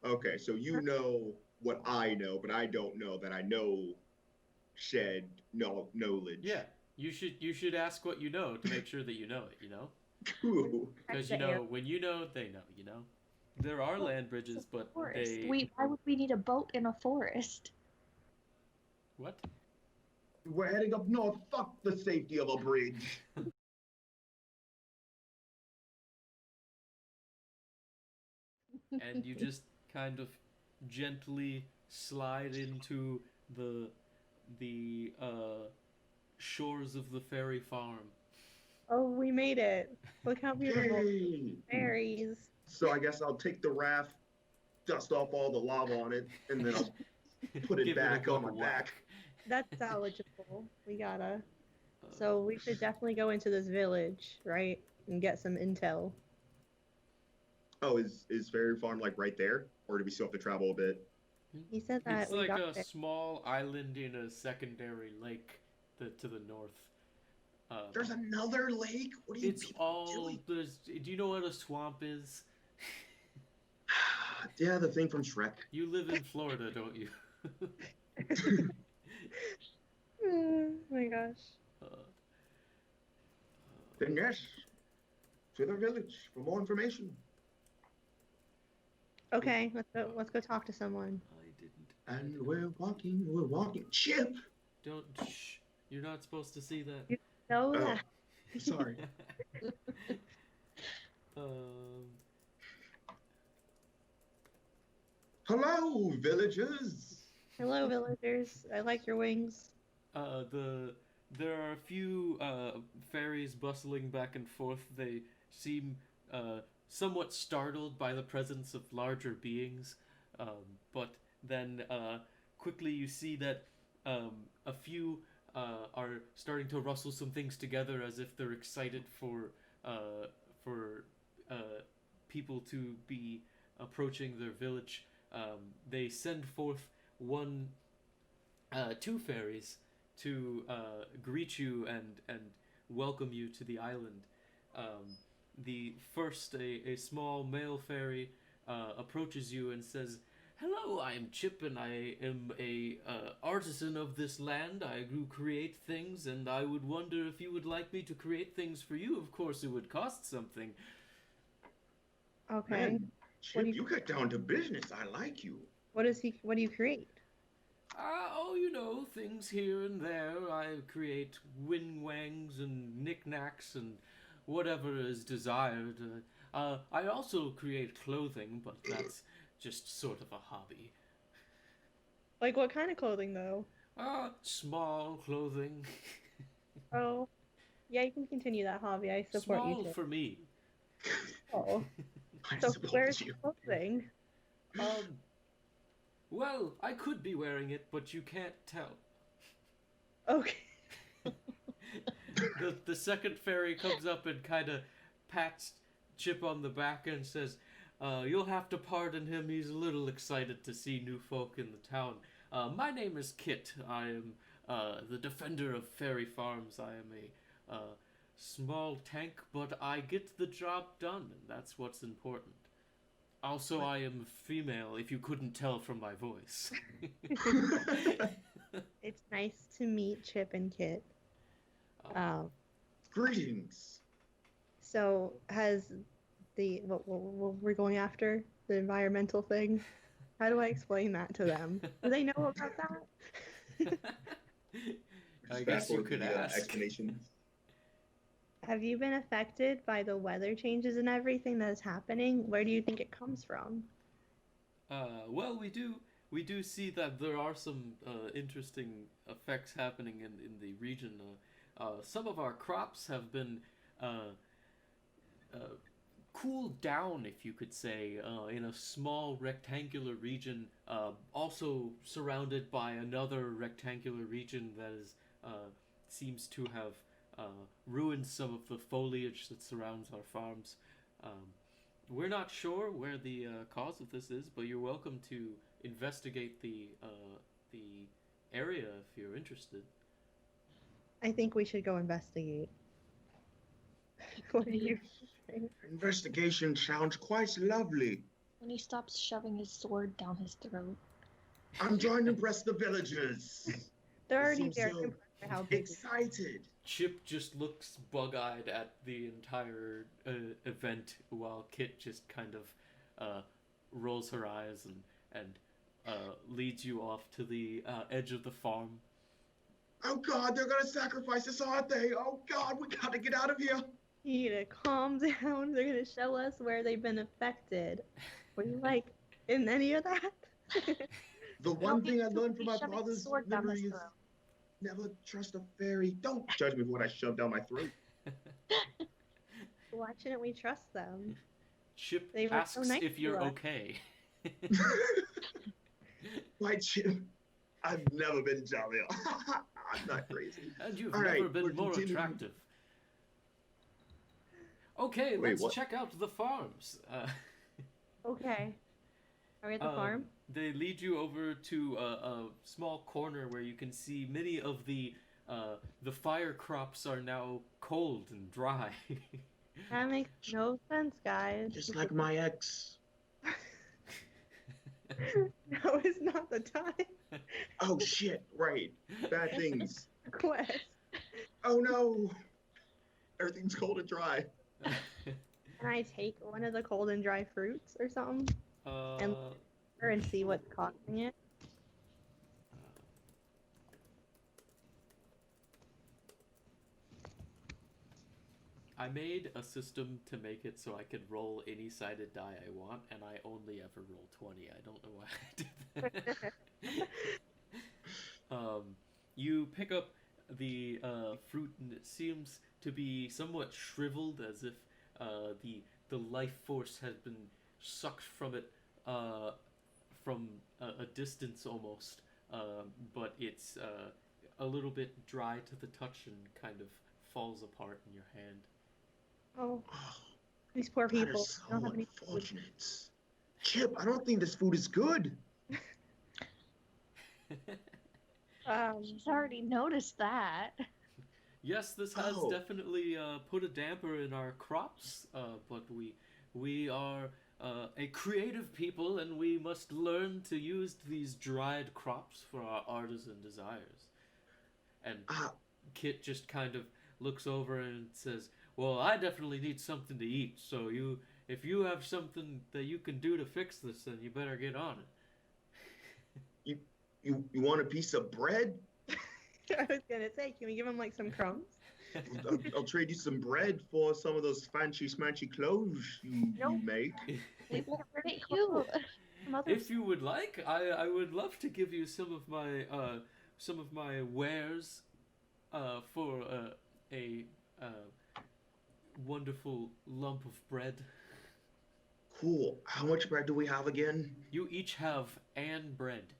Okay, so you know what I know, but I don't know that I know shed no Yeah, knowledge. you should ask what you know to make sure that you know it. Cool. Because The air. when you know, they know. There are Well, land it's a bridges, but forest. they Why would we need a boat in a forest? what? We're heading up north. Fuck the safety of a bridge. And you just kind of gently slide into the the shores of the fairy farm. Oh, we made it. Look how beautiful. Yay! Fairies. So I guess I'll take the raft, dust off all the lava on it, and then I'll put it Give it a back on good my back. whack. That's salvageable. We gotta. Uh, So we should definitely go into this village, right? And get some intel. Oh, is Fairy Farm like right there, or do we still have to travel a bit? He said that it's we like got a there. small island in a secondary lake to the north. Um, There's another lake. What are you it's people all doing? there's. Do you know what a swamp is? Yeah, the thing from Shrek. You live in Florida, don't you? Oh my gosh. uh, Then yes, to the village for more information. it, Okay, uh, let's go talk to someone. I didn't add And her. we're walking, we're walking. Chip. Don't. Shh. You're not supposed to see that. You know Oh, that. sorry. um. Hello, villagers. Hello, villagers. I like your wings. There are a few fairies bustling back and forth. They seem uh, somewhat startled by the presence of larger beings, but then quickly you see that a few are starting to rustle some things together as if they're excited uh, for people to be approaching their village. They send forth one two fairies to greet you and welcome you to the island. Um, the first, a small male fairy, approaches you and says, "Hello, I am Chip, and I am a artisan of this land. I do create things, and I would wonder if you would like me to create things for you. Of course, it would cost something." Okay. Man, What do Chip, you you get down to business. I like you. what do you create? Oh, things here and there. I create wing wangs and knickknacks and whatever is desired. I also create clothing, but that's just sort of a hobby. Like what kind of clothing though? Small clothing. Oh, yeah, you can continue that hobby. I support you Small too. for me. Oh, I so where's suppose you. the clothing? um, well, I could be wearing it, but you can't tell. Okay. The second fairy comes up and kind of pats Chip on the back and says, "You'll have to pardon him. He's a little excited to see new folk in the town. My name is Kit. I am the defender of fairy farms. I am a small tank, but I get the job done, and that's what's important. Also, What? I am female. If you couldn't tell from my voice." It's nice to meet Chip and Kit. um, Um, Greetings. so has what we're going after the environmental thing? How do I explain that to them? Do they know about that? I Just fast guess you forward through could the ask. explanations. Have you been affected by the weather changes and everything that is happening? Where do you think it comes from? Well, we do see that there are some interesting effects happening in the region. Some of our crops have been uh, uh, cooled down, if you could say, in a small rectangular region, also surrounded by another rectangular region that is seems to have ruined some of the foliage that surrounds our farms. Um, we're not sure where the cause of this is, but you're welcome to investigate the area if you're interested. I think we should go investigate. What do you think? Investigation sounds quite lovely. When he stops shoving his sword down his throat. I'm trying to impress the villagers. They're They already seem very so impressed by how big. excited. Chip just looks bug-eyed at the entire event, while Kit just kind of rolls her eyes and leads you off to the edge of the farm. Oh God, they're gonna sacrifice us, aren't they? Oh God, we gotta get out of here. You need to calm down. They're gonna show us where they've been affected. Were you like in any of that? The one thing I learned from He's my shoving his father's sword down memory his is throat. never trust a fairy. Don't judge me for what I shoved down my throat. Why shouldn't we trust them? Chip They were so asks nice if to you're us. okay. Why, Chip? I've never been jollier. I'm not crazy. And you've All never right, been we're more continuing. attractive. Okay, Wait, let's what? check out the farms. Okay. Are we at the farm? They lead you over to a small corner where you can see many of the fire crops are now cold and dry. That makes no sense, guys. Just like my ex. Now is not the time. Oh shit, right. Bad things. Quest. Oh no. Everything's cold and dry. Can I take one of the cold and dry fruits or something uh, and see what's causing it? I made a system to make it so I could roll any sided die I want, and I only ever roll 20. I don't know why I did that. You pick up the fruit, and it seems to be somewhat shriveled, as if the life force has been sucked from it from a distance almost. But it's a little bit dry to the touch and kind of falls apart in your hand. Oh, Oh, these poor that people. is They don't so have any food. unfortunate. Chip, I don't think this food is good. He's already noticed that. Yes, this has Oh. definitely put a damper in our crops, but we are a creative people, and we must learn to use these dried crops for our artisan desires. And Ah, Kit just kind of looks over and says, "Well, I definitely need something to eat, so if you have something that you can do to fix this, then you better get on it." you want a piece of bread? I was gonna say, can we give them like some crumbs? I'll trade you some bread for some of those fancy smanchy clothes you Nope. make. They won't hurt you. Some other If you would like, I would love to give you some of my wares for a wonderful lump of bread. Cool. How much bread do we have again? You each have an bread.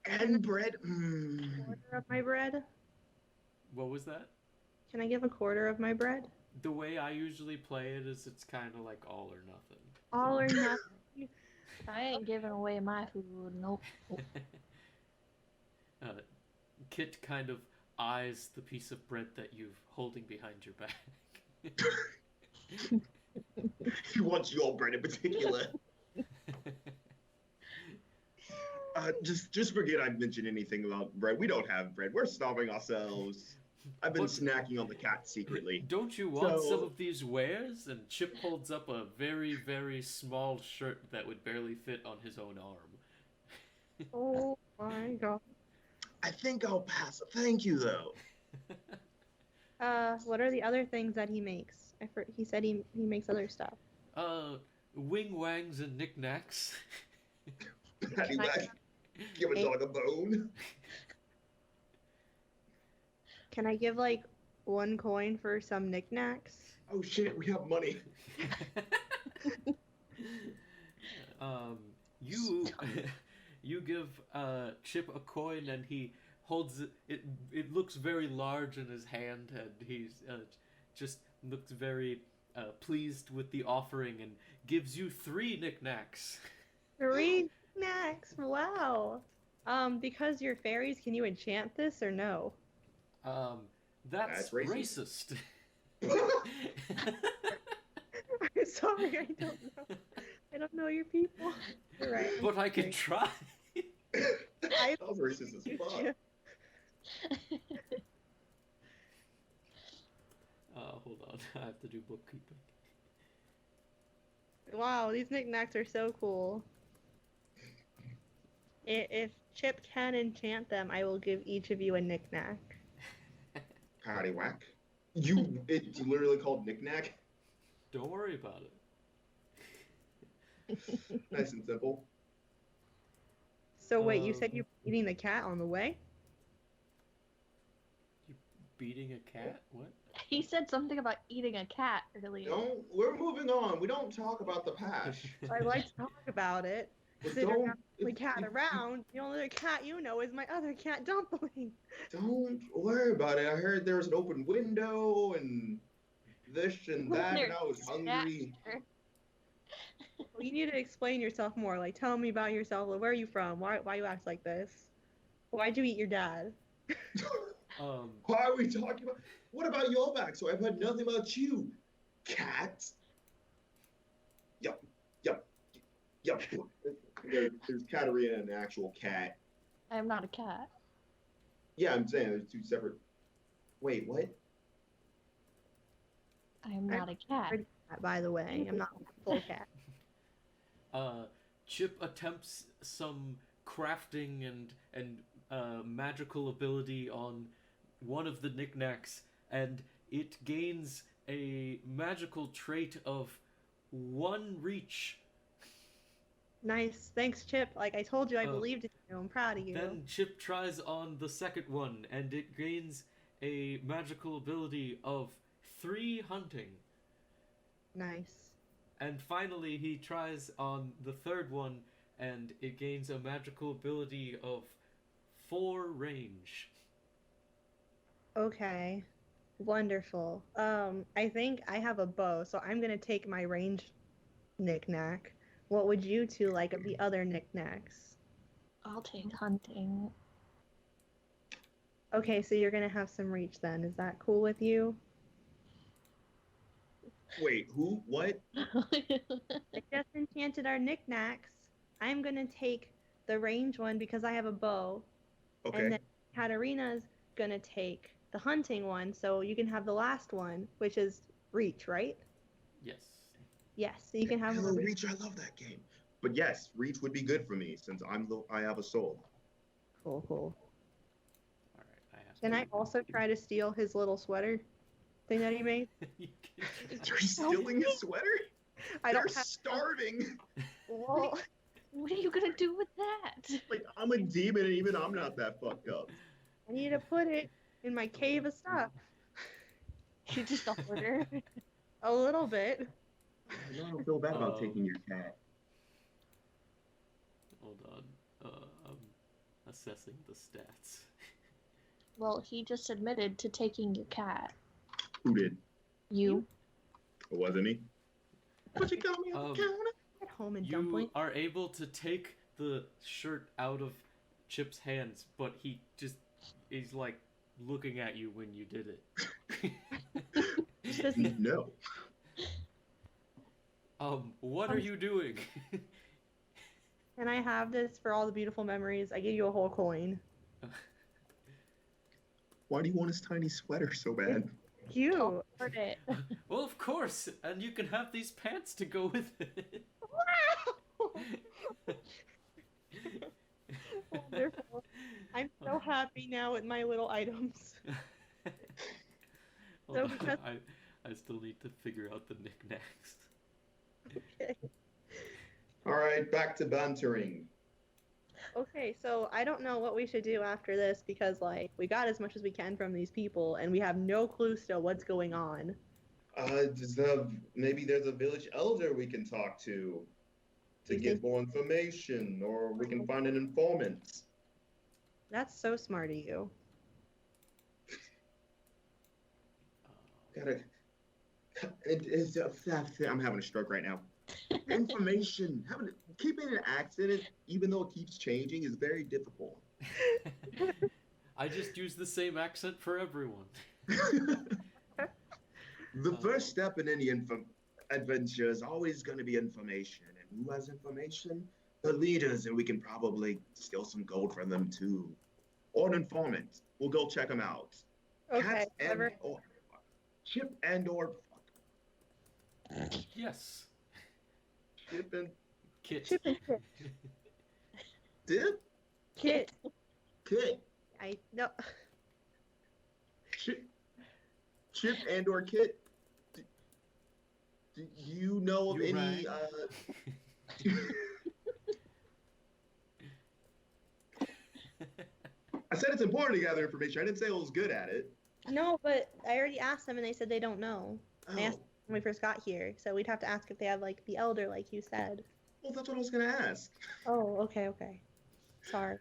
And bread? quarter of my bread. What was that? Can I give a quarter of my bread? The way I usually play it is it's kind of like all or nothing. All or nothing. I ain't giving away my food. Nope. Kit kind of eyes the piece of bread that you've holding behind your back. He wants your bread in particular. Just forget I mentioned anything about bread. We don't have bread. We're starving ourselves. I've been What? snacking on the cat secretly. Don't you want So- some of these wares? And Chip holds up a very, very small shirt that would barely fit on his own arm. Oh my god. I think I'll pass. Thank you, though. What are the other things that he makes? He said he makes other stuff. Wing wangs and knickknacks. Patty I- whack. Give a Hey. dog a bone. Can I give like 1 coin for some knickknacks? Oh shit, we have money. You you give Chip a coin, and he holds it. It looks very large in his hand, and he's just looks very pleased with the offering, and gives you 3 knickknacks. 3 knickknacks. Wow. Because you're fairies, can you enchant this or no? That's That's racist. racist. I'm sorry, I don't know. I don't know your people. You're right. But I can try. I That was racist as fuck. you. Hold on. I have to do bookkeeping. Wow, these knickknacks are so cool. If Chip can enchant them, I will give each of you a knickknack. Patty whack. It's literally called knickknack. Don't worry about it. Nice and simple. So wait, you said you were eating the cat on the way? You beating a cat? What? He said something about eating a cat earlier. We're moving on. We don't talk about the past. I'd like to talk about it. But Considering I'm the only cat around, the only other cat you know is my other cat, Dumpling. Don't worry about it. I heard there was an open window and this and that, and I was hungry. Well, you need to explain yourself more. Like, tell me about yourself. Like, where are you from? Why you act like this? Why'd you eat your dad? Why are we talking about? What about your back? So I've heard nothing about you, cat. Yup. There's Katarina and an actual cat. I am not a cat. Yeah, I'm saying there's two separate. Wait, what? I am not a cat. By the way, I'm not a full cat. Chip attempts some crafting and magical ability on one of the knickknacks, and it gains a magical trait of 1 reach. Nice. Thanks, Chip. Like I told you, I believed in you. I'm proud of you. Then Chip tries on the second one, and it gains a magical ability of 3 hunting. Nice. And finally, he tries on the third one, and it gains a magical ability of 4 range. Okay. Wonderful. I think I have a bow, so I'm gonna take my range knickknack. What would you two like of the other knickknacks? I'll take hunting. Okay, so you're gonna have some reach then. Is that cool with you? Wait, who? What? I just enchanted our knickknacks. I'm gonna take the range one because I have a bow. Okay. And then Katarina's gonna take the hunting one, so you can have the last one, which is reach, right? Yes. Yes, so you can have Hello, Reach. I love that game. But yes, Reach would be good for me since I have a soul. Cool. All right, I have Can to... I also try to steal his little sweater thing that he made? Are you stealing his sweater? They're starving. Well, What are you gonna do with that? Like, I'm a demon and even I'm not that fucked up. I need to put it in my cave of stuff. You just offered her. A little bit. I don't feel bad about taking your cat. Hold on. I'm assessing the stats. Well, he just admitted to taking your cat. Who did? You. It wasn't me. But you got me on the counter. At home and You dumpling. are able to take the shirt out of Chip's hands, but he's like looking at you when you did it. No. What are you doing? Can I have this for all the beautiful memories? I give you a whole coin. Why do you want his tiny sweater so bad? Cute. Offered it. Well, of course, and you can have these pants to go with it. Wonderful. I'm so happy now with my little items. Hold on, because- I still need to figure out the knickknacks. Okay. All right, back to bantering. Okay, so I don't know what we should do after this because, like, we got as much as we can from these people and we have no clue still what's going on. Maybe there's a village elder we can talk to get more information, or we can find an informant. That's so smart of you. I'm having a stroke right now. Information, keeping an accent, even though it keeps changing, is very difficult. I just use the same accent for everyone. The first step in any adventure is always going to be information. And who has information? The leaders, and we can probably steal some gold from them too. Or an informant. We'll go check them out. Okay. Cats Whatever. and or Chip and or Yes. Chip and Kit. Chip and Kit. Dip? Kit. Kit. I no. Chip and or Kit. Do you know of You're any right. I said it's important to gather information. I didn't say I was good at it. No, but I already asked them and they said they don't know. I Oh, asked when we first got here, so we'd have to ask if they had like the elder, like you said. well, that's what I was gonna ask. Oh, okay. Sorry.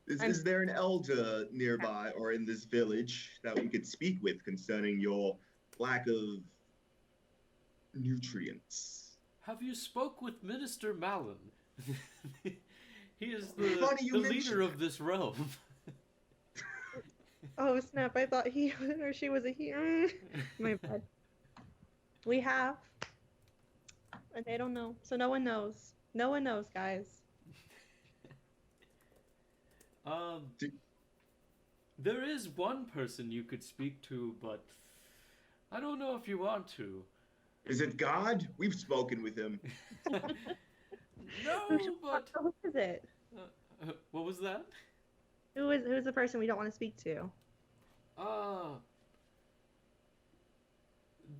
Is there an elder nearby or in this village that we could speak with concerning your lack of nutrients? Have you spoke with Minister Malin? He is the Funny you leader mention of this realm. Oh snap! I thought he or she was a he. My bad. We have, and they don't know, so no one knows. No one knows, guys. There is one person you could speak to, but I don't know if you want to. Is it God? We've spoken with him. No, but Who is it? what was that? Who's the person we don't want to speak to?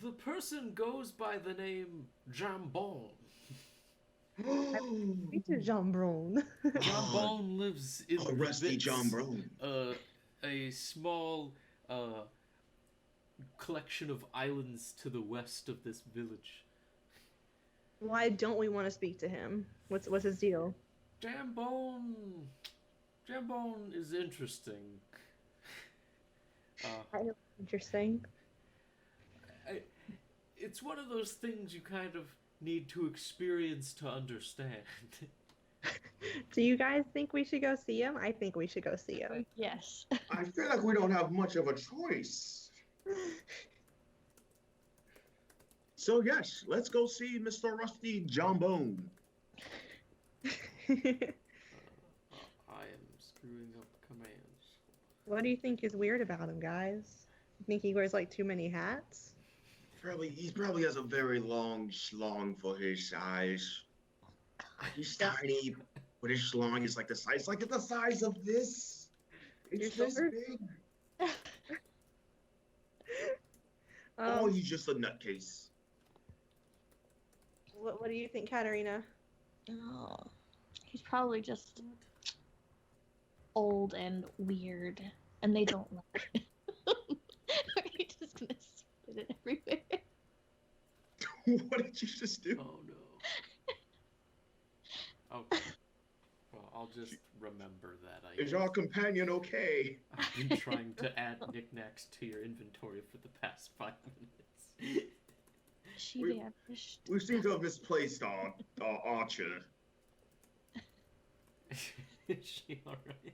The person goes by the name Jambon. Speak to Jambron. Jambon lives in Oh, rusty Vitz, John Brown. a small collection of islands to the west of this village. Why don't we want to speak to him? What's his deal? Jambon is interesting. Interesting. It's one of those things you kind of need to experience to understand. Do you guys think we should go see him? I think we should go see him. Yes. I feel like we don't have much of a choice. So yes, let's go see Mr. Rusty Jambone. I am screwing up commands. What do you think is weird about him, guys? You think he wears like too many hats? He probably has a very long schlong for his size. He's tiny, but his schlong is like the size of this. It's Your this shoulder? big. Oh, he's just a nutcase. What do you think, Katarina? Oh, he's probably just old and weird, and they don't like it. Are you just gonna spit it everywhere? What did you just do? Oh no. Okay. Well, I'll just remember that. Is our companion okay? I've been trying to add knickknacks to your inventory for the past 5 minutes. She We- vanished. We seem to have misplaced our archer. Is she alright?